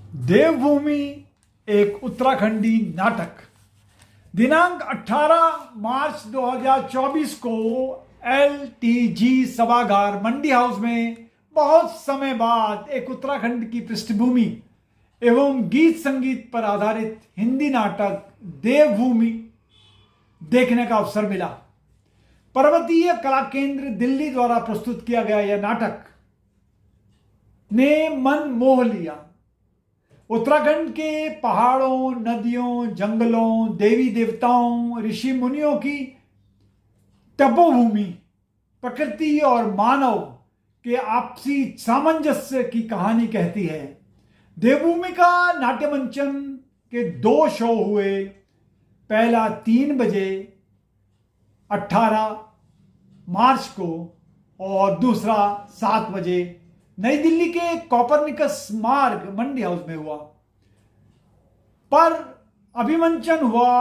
देवभूमि एक उत्तराखंडी नाटक दिनांक 18 मार्च 2024 को LTG सभागार मंडी हाउस में बहुत समय बाद एक उत्तराखंड की पृष्ठभूमि एवं गीत संगीत पर आधारित हिंदी नाटक देवभूमि देखने का अवसर मिला। पर्वतीय कला केंद्र दिल्ली द्वारा प्रस्तुत किया गया यह नाटक ने मन मोह लिया। उत्तराखंड के पहाड़ों, नदियों, जंगलों, देवी देवताओं, ऋषि मुनियों की तपोभूमि, प्रकृति और मानव के आपसी सामंजस्य की कहानी कहती है। देवभूमि का नाट्य मंचन के 2 शो हुए। पहला 3 बजे 18 मार्च को और दूसरा 7 बजे नई दिल्ली के कोपरनिकस मार्ग मंडी हाउस में हुआ। पर अभिमंचन हुआ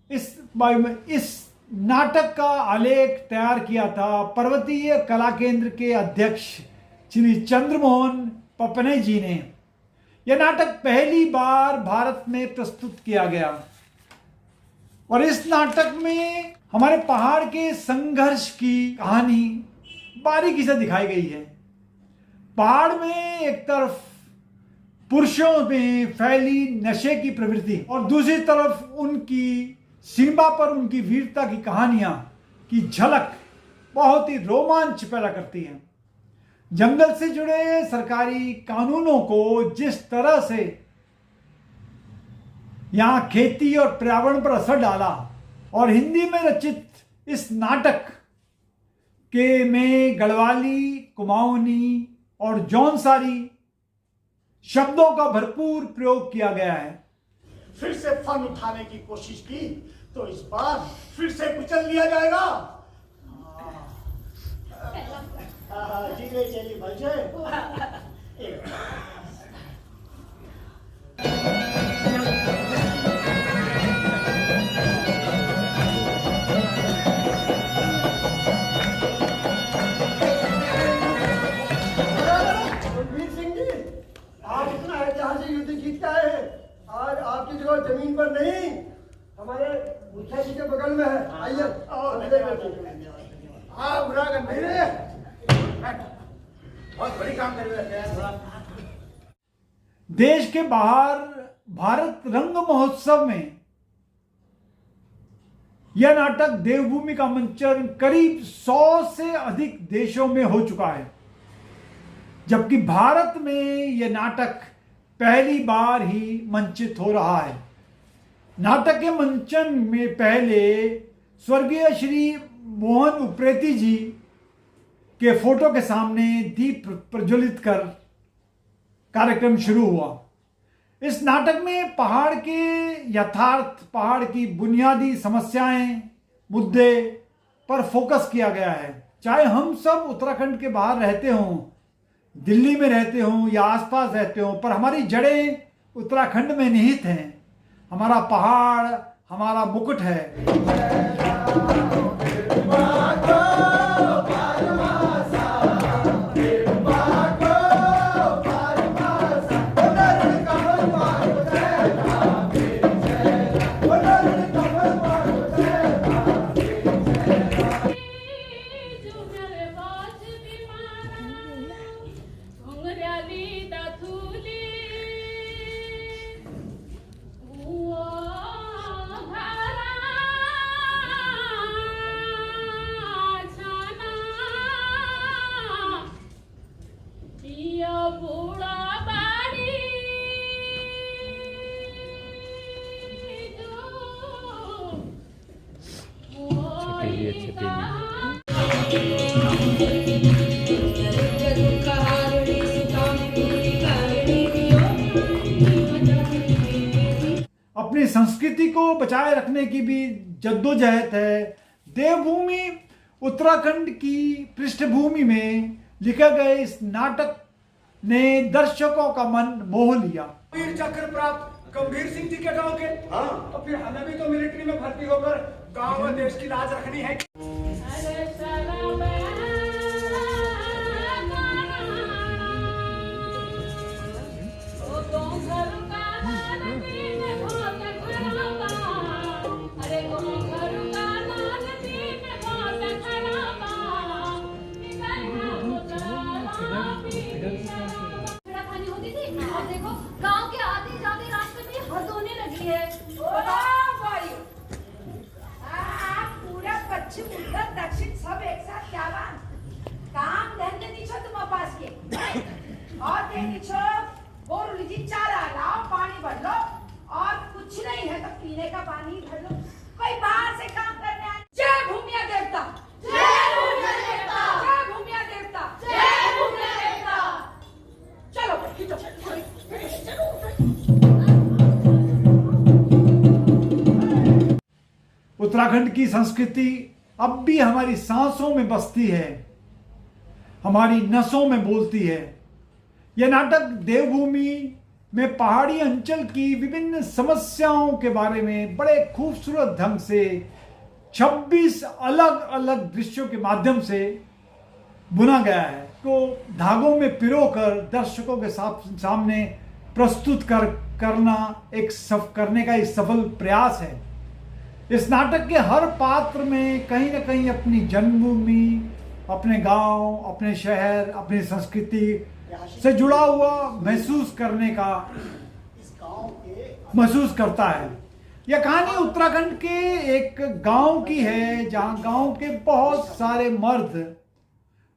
इस नाटक का आलेख तैयार किया था पर्वतीय कला केंद्र के अध्यक्ष श्री चंद्रमोहन पपने जी ने। यह नाटक पहली बार भारत में प्रस्तुत किया गया और इस नाटक में हमारे पहाड़ के संघर्ष की कहानी बारीकी से दिखाई गई है। पहाड़ में एक तरफ पुरुषों में फैली नशे की प्रवृत्ति और दूसरी तरफ उनकी सीमा पर उनकी वीरता की कहानियां की झलक बहुत ही रोमांच पैदा करती है। जंगल से जुड़े सरकारी कानूनों को जिस तरह से यहां खेती और पर्यावरण पर असर डाला और हिंदी में रचित इस नाटक के में गढ़वाली, कुमाऊनी और जौनसारी शब्दों का भरपूर प्रयोग किया गया है। फिर से फन उठाने की कोशिश की तो इस बार फिर से कुचल लिया जाएगा। जी चलिए भाई आपकी जगह जमीन पर नहीं हमारे मुखिया जी के बगल में है। आइए बुरा कर नहीं रहे, बहुत बड़ी काम कर रहे हैं। देश के बाहर भारत रंग महोत्सव में यह नाटक देवभूमि का मंचन करीब 100 से अधिक देशों में हो चुका है, जबकि भारत में यह नाटक पहली बार ही मंचित हो रहा है। नाटक के मंचन में पहले स्वर्गीय श्री मोहन उप्रेती जी के फोटो के सामने दीप प्रज्वलित कर कार्यक्रम शुरू हुआ। इस नाटक में पहाड़ के यथार्थ, पहाड़ की बुनियादी समस्याएं, मुद्दे पर फोकस किया गया है। चाहे हम सब उत्तराखंड के बाहर रहते हों, दिल्ली में रहते हों या आसपास रहते हों, पर हमारी जड़ें उत्तराखंड में निहित हैं। हमारा पहाड़ हमारा मुकुट है। अपनी संस्कृति को बचाए रखने की भी जद्दोजहद है। देवभूमि उत्तराखंड की पृष्ठभूमि में लिखे गए इस नाटक ने दर्शकों का मन मोह लिया। वीर चक्र प्राप्त गंभीर सिंह जी के गांव के, तो फिर हमें भी तो मिलिट्री में भर्ती होकर गांव और देश की लाज रखनी है। पीने का पानी भर लो, कोई बाहर से काम करने आए। जय भूमिया देवता, जय भूमिया देवता, जय भूमिया देवता, जय भूमिया देवता। चलो उत्तराखंड की संस्कृति अब भी हमारी सांसों में बसती है, हमारी नसों में बोलती है। यह नाटक देवभूमि में पहाड़ी अंचल की विभिन्न समस्याओं के बारे में बड़े खूबसूरत ढंग से 26 अलग अलग दृश्यों के माध्यम से बुना गया है, को धागों में पिरोकर दर्शकों के सामने प्रस्तुत करने का एक सफल प्रयास है। इस नाटक के हर पात्र में कहीं ना कहीं अपनी जन्मभूमि, अपने गांव, अपने शहर, अपनी संस्कृति से जुड़ा हुआ महसूस करता है। यह कहानी उत्तराखंड के एक गांव की है, जहां गांव के बहुत सारे मर्द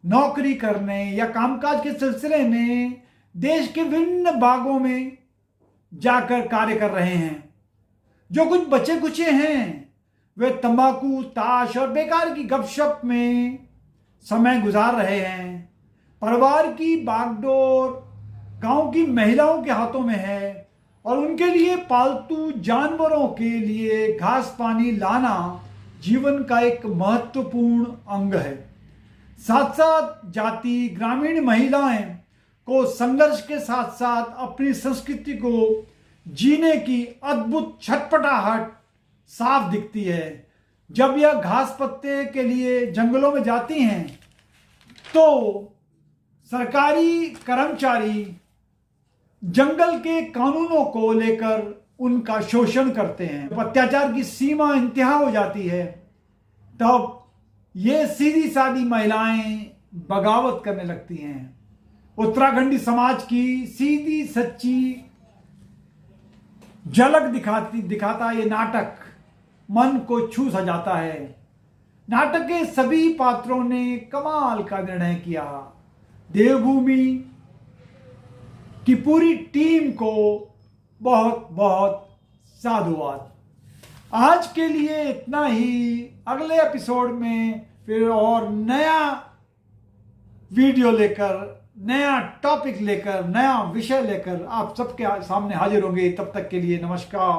नौकरी करने या कामकाज के सिलसिले में देश के विभिन्न भागों में जाकर कार्य कर रहे हैं। जो कुछ बचे कुचे हैं वे तंबाकू, ताश और बेकार की गपशप में समय गुजार रहे हैं। परिवार की बागडोर गांव की महिलाओं के हाथों में है और उनके लिए पालतू जानवरों के लिए घास पानी लाना जीवन का एक महत्वपूर्ण अंग है। साथ साथ जाति ग्रामीण महिलाएं को संघर्ष के साथ साथ अपनी संस्कृति को जीने की अद्भुत छटपटाहट साफ दिखती है। जब यह घास पत्ते के लिए जंगलों में जाती हैं तो सरकारी कर्मचारी जंगल के कानूनों को लेकर उनका शोषण करते हैं। अत्याचार की सीमा इंतहा हो जाती है, तब ये सीधी सादी महिलाएं बगावत करने लगती हैं। उत्तराखंडी समाज की सीधी सच्ची झलक दिखाता ये नाटक मन को छू सा जाता है। नाटक के सभी पात्रों ने कमाल का निर्णय किया। देवभूमि की पूरी टीम को बहुत बहुत साधुवाद। आज के लिए इतना ही। अगले एपिसोड में फिर और नया वीडियो लेकर, नया टॉपिक लेकर, नया विषय लेकर आप सबके सामने हाजिर होंगे। तब तक के लिए नमस्कार।